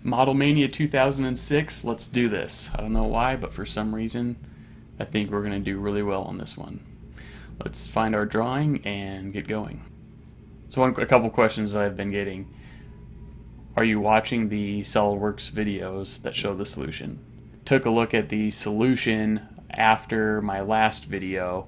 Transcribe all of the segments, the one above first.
Model Mania 2006, let's do this. I don't know why, but for some reason, I think we're going to do really well on this one. Let's find our drawing and get going. So a couple questions that I've been getting. Are you watching the SOLIDWORKS videos that show the solution? Took a look at the solution after my last video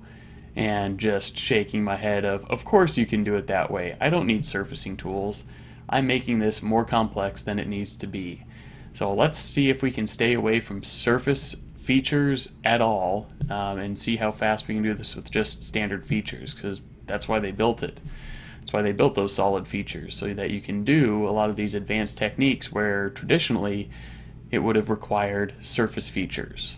and just shaking my head of course you can do it that way. I don't need surfacing tools. I'm making this more complex than it needs to be. So let's see if we can stay away from surface features at all and see how fast we can do this with just standard features, because that's why they built it. That's why they built those solid features, so that you can do a lot of these advanced techniques where traditionally it would have required surface features.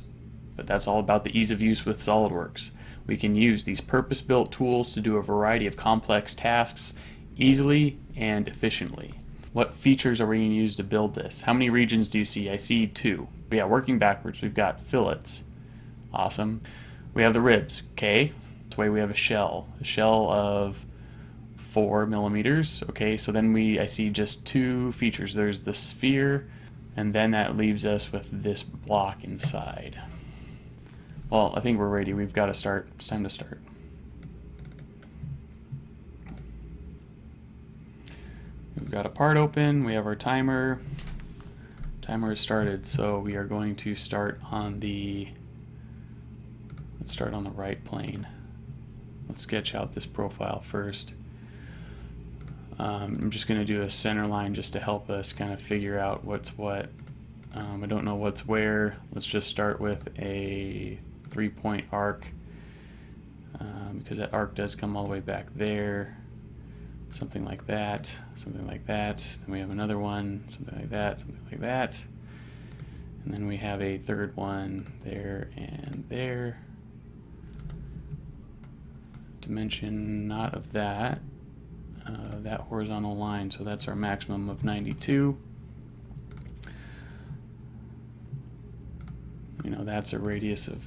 But that's all about the ease of use with SOLIDWORKS. We can use these purpose-built tools to do a variety of complex tasks easily and efficiently. What features are we going to use to build this? How many regions do you see? I see 2. Yeah, working backwards, we've got fillets. Awesome. We have the ribs. Okay. This way we have a shell of 4 millimeters. Okay, so then I see just 2 features. There's the sphere, and then that leaves us with this block inside. Well, I think we're ready. We've got to start. It's time to start. We've got a part open. We have our timer. Timer is started, so we are going to start on let's start on the right plane. Let's sketch out this profile first. I'm just going to do a center line just to help us kind of figure out what's what. I don't know what's where. Let's just start with a 3-point arc, because that arc does come all the way back there. Something like that, something like that. Then we have another one, something like that, something like that. And then we have a third one there and there. Dimension not of that horizontal line, so that's our maximum of 92. You know, that's a radius of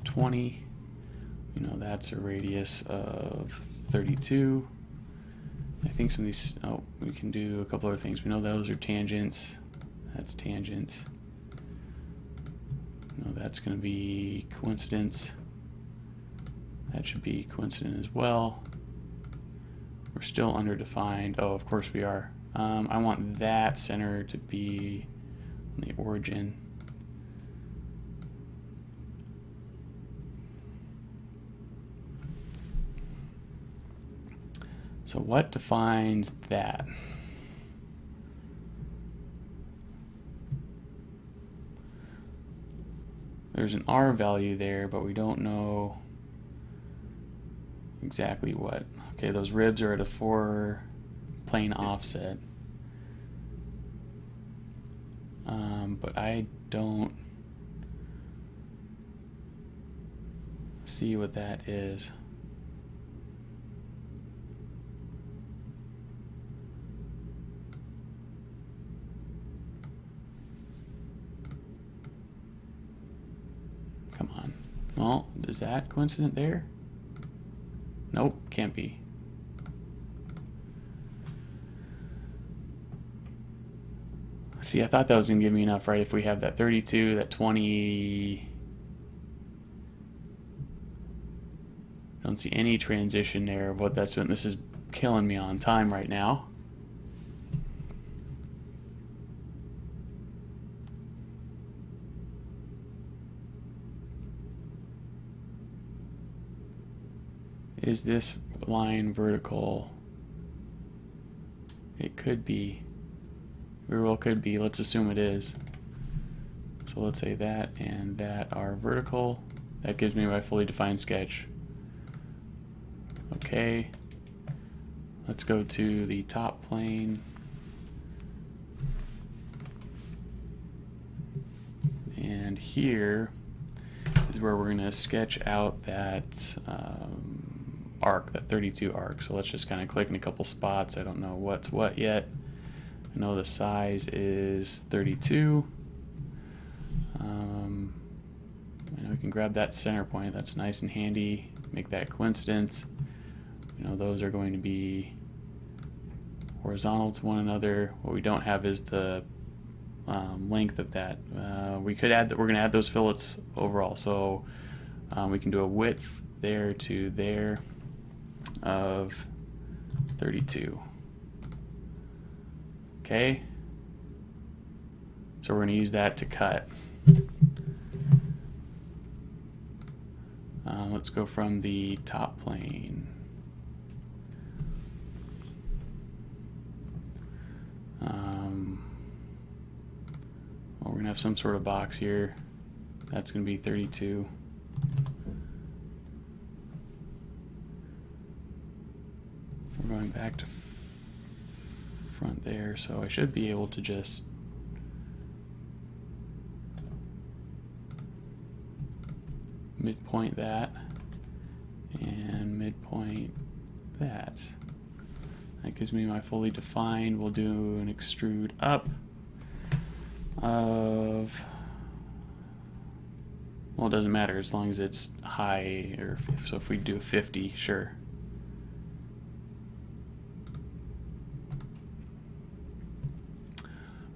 20. You know, that's a radius of 32. I think some of these, we can do a couple other things. We know those are tangents. That's tangent. No, that's going to be coincidence. That should be coincident as well. We're still underdefined. Oh, of course we are. I want that center to be on the origin. So what defines that? There's an R value there, but we don't know exactly what. Okay, those ribs are at a 4-plane offset. But I don't see what that is. Come on. Well, is that coincident there? Nope, can't be. See, I thought that was going to give me enough, right? If we have that 32, that 20... Don't see any transition there of what that's when. This is killing me on time right now. Is this line vertical? It could be. Very well could be. Let's assume it is. So let's say that and that are vertical. That gives me my fully defined sketch. Okay. Let's go to the top plane. And here is where we're going to sketch out that arc, that 32 arc. So let's just kind of click in a couple spots. I don't know what's what yet. I know the size is 32. And we can grab that center point. That's nice and handy. Make that coincidence. You know, those are going to be horizontal to one another. What we don't have is the length of that. We could add that. We're going to add those fillets overall, so we can do a width there to there of 32. Okay, so we're going to use that to cut. Let's go from the top plane. Well, we're going to have some sort of box here. That's going to be 32. We're going back to front there, so I should be able to just midpoint that and midpoint that. That gives me my fully defined. We'll do an extrude up of, well, it doesn't matter as long as it's high, or so if we do a 50, sure.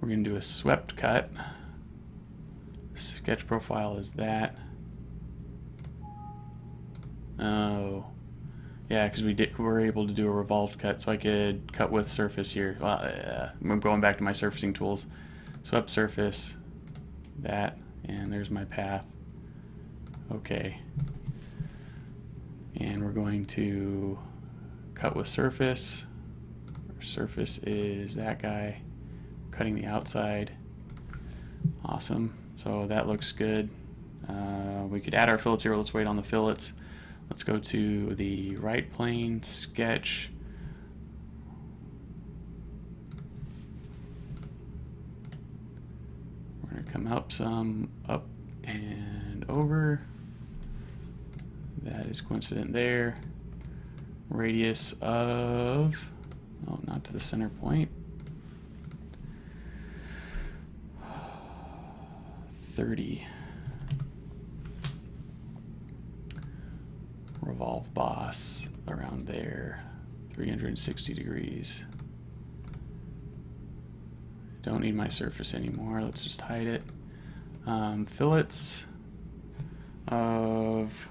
We're going to do a swept cut. Sketch profile is that. Oh, yeah, because we were able to do a revolved cut, so I could cut with surface here. Well, I'm going back to my surfacing tools. Swept surface, that, and there's my path. Okay. And we're going to cut with surface. Our surface is that guy. Cutting the outside. Awesome. So that looks good. We could add our fillets here. Let's wait on the fillets. Let's go to the right plane, sketch. We're going to come up some, up and over. That is coincident there. Radius of, oh, not to the center point. 30. Revolve boss around there, 360 degrees. Don't need my surface anymore. Let's just hide it. Fillets of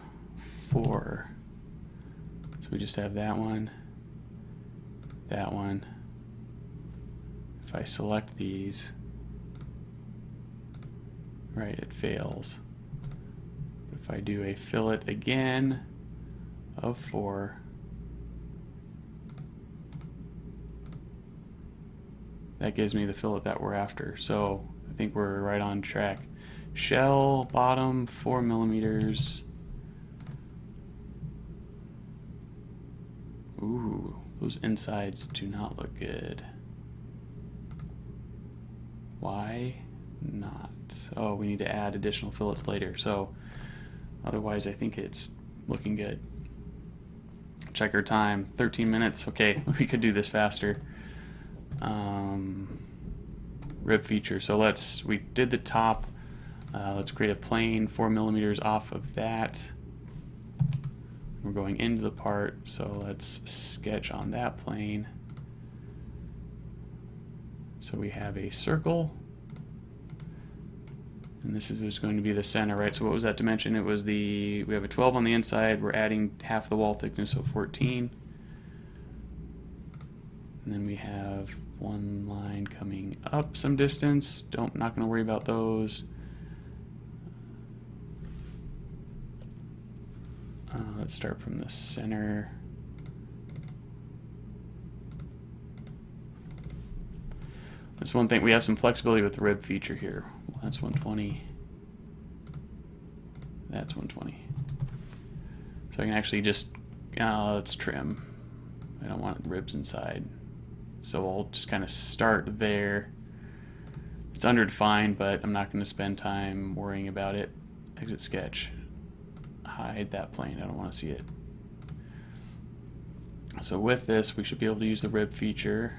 4. So we just have that one, that one. If I select these, right, it fails. But if I do a fillet again of 4, that gives me the fillet that we're after. So I think we're right on track. Shell bottom 4 millimeters. Ooh, those insides do not look good. Why not? Oh, we need to add additional fillets later. So otherwise I think it's looking good. Check our time, 13 minutes. Okay, we could do this faster. Rib feature. So we did the top. Let's create a plane 4 millimeters off of that. We're going into the part, so let's sketch on that plane. So we have a circle, and this is going to be the center, right? So what was that dimension? It was we have a 12 on the inside. We're adding half the wall thickness, so 14. And then we have one line coming up some distance. Not going to worry about those. Let's start from the center. That's one thing. We have some flexibility with the rib feature here. Well, that's 120. That's 120. So I can actually just, let's trim. I don't want ribs inside. So I'll just kind of start there. It's underdefined, but I'm not going to spend time worrying about it. Exit sketch. Hide that plane. I don't want to see it. So with this, we should be able to use the rib feature.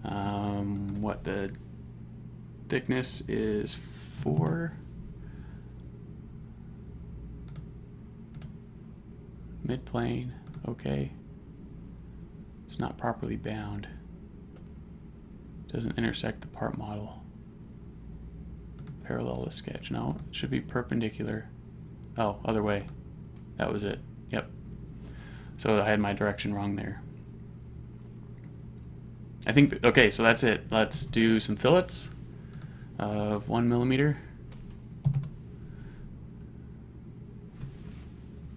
What the thickness is 4. Mid-plane, okay. It's not properly bound. Doesn't intersect the part model. parallel to sketch. No, it should be perpendicular. Oh, other way. That was it. Yep. So I had my direction wrong there. I think, okay, so that's it. Let's do some fillets of 1 millimeter.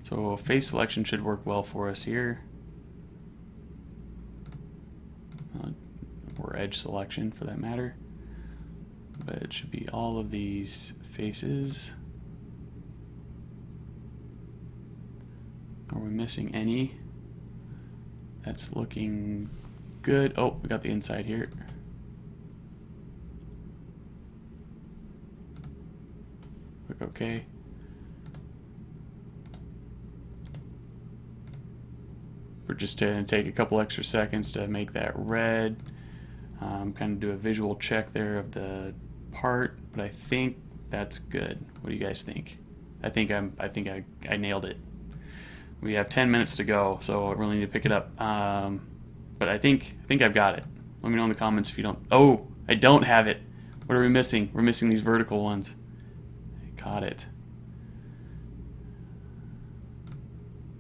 So face selection should work well for us here. Or edge selection for that matter. But it should be all of these faces. Are we missing any? That's looking good. Oh, we got the inside here. Click OK. We're just going to take a couple extra seconds to make that red. Kind of do a visual check there of the part, but I think that's good. What do you guys think? I think I nailed it. We have 10 minutes to go, so I really need to pick it up. But I think I've got it. Let me know in the comments if you don't. Oh, I don't have it. What are we missing? We're missing these vertical ones. I caught it.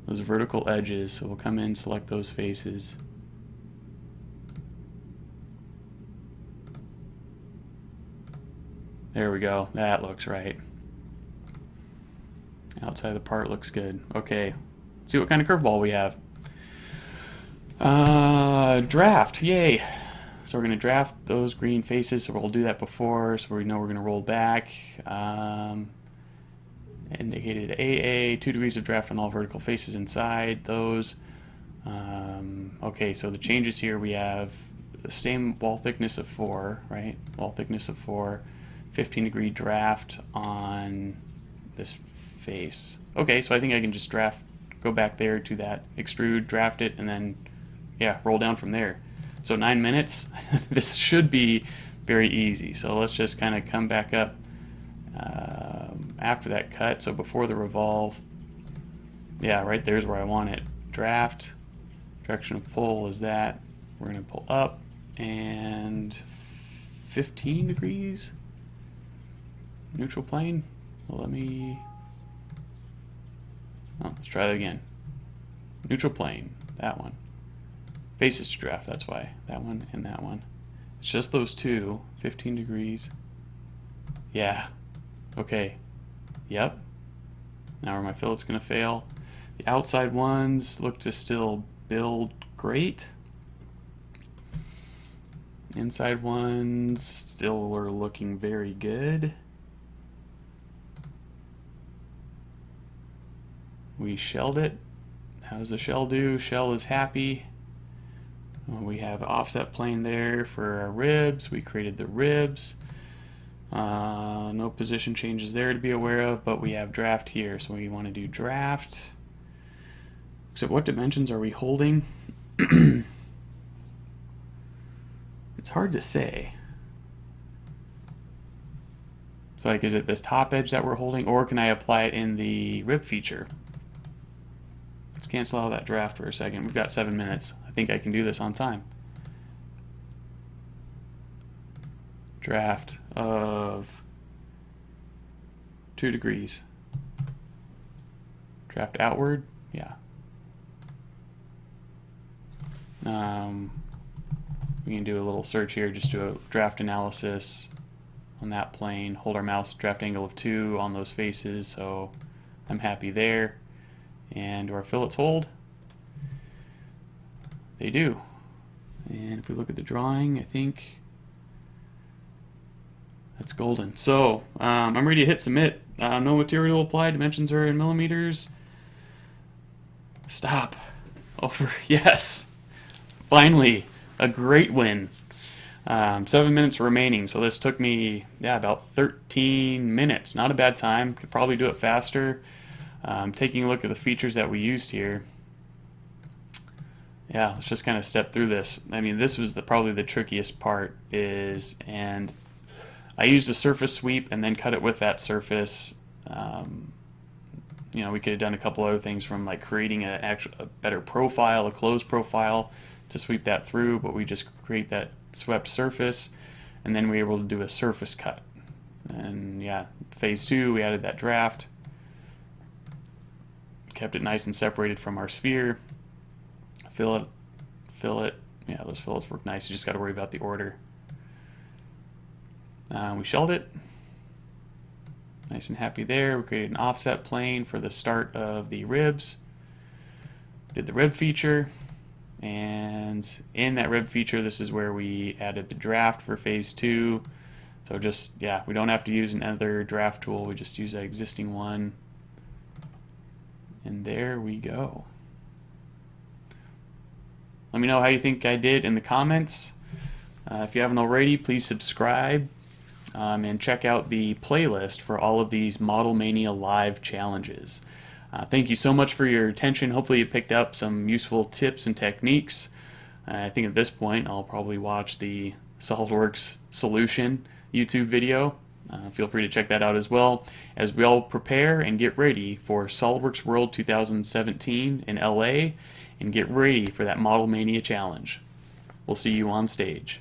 Those vertical edges. So we'll come in, select those faces. There we go. That looks right. Outside the part looks good. Okay. Let's see what kind of curveball we have. Draft. Yay. So we're going to draft those green faces. So we'll do that before, so we know we're going to roll back. Indicated AA, 2 degrees of draft on all vertical faces inside those. Okay, so the changes here, we have the same wall thickness of 4, right? Wall thickness of 4, 15-degree draft on this face. Okay, so I think I can just go back there to that extrude, draft it, and then, yeah, roll down from there. So 9 minutes. This should be very easy. So let's just kind of come back up after that cut. So before the revolve, yeah, right there's where I want it. Draft, direction of pull is that. We're going to pull up and 15 degrees. Neutral plane. Well, let's try that again. Neutral plane, that one. Faces to draft, that's why. That one and that one. It's just those two, 15 degrees. Yeah, okay. Yep. Now are my fillets gonna fail? The outside ones look to still build great. Inside ones still are looking very good. We shelled it. How does the shell do? Shell is happy. We have offset plane there for our ribs. We created the ribs. No position changes there to be aware of, but we have draft here. So we want to do draft. So what dimensions are we holding? It's hard to say. So like, is it this top edge that we're holding, or can I apply it in the rib feature? Let's cancel out that draft for a second. We've got 7 minutes. I think I can do this on time. Draft of 2 degrees. Draft outward, yeah. We can do a little search here, just do a draft analysis on that plane. Hold our mouse, draft angle of 2 on those faces, so I'm happy there. And do our fillets hold? They do. And if we look at the drawing, I think that's golden. So I'm ready to hit submit. No material applied. Dimensions are in millimeters. Stop. Over. Yes. Finally, a great win. 7 minutes remaining. So this took me, about 13 minutes. Not a bad time. Could probably do it faster. Taking a look at the features that we used here. Yeah, let's just kind of step through this. I mean, this was probably the trickiest part and I used a surface sweep and then cut it with that surface. You know, we could have done a couple other things, from like creating a better profile, a closed profile to sweep that through, but we just create that swept surface, and then we were able to do a surface cut. And yeah, phase 2, we added that draft. Kept it nice and separated from our sphere. Fill it. Yeah, those fills work nice. You just got to worry about the order. We shelled it. Nice and happy there. We created an offset plane for the start of the ribs. Did the rib feature. And in that rib feature, this is where we added the draft for phase 2. So just, yeah, we don't have to use another draft tool. We just use that existing one. And there we go. Let me know how you think I did in the comments. If you haven't already, please subscribe and check out the playlist for all of these Model Mania live challenges. Thank you so much for your attention. Hopefully you picked up some useful tips and techniques. I think at this point I'll probably watch the SOLIDWORKS solution YouTube video. Feel free to check that out as well as we all prepare and get ready for SOLIDWORKS World 2017 in LA and get ready for that Model Mania challenge. We'll see you on stage.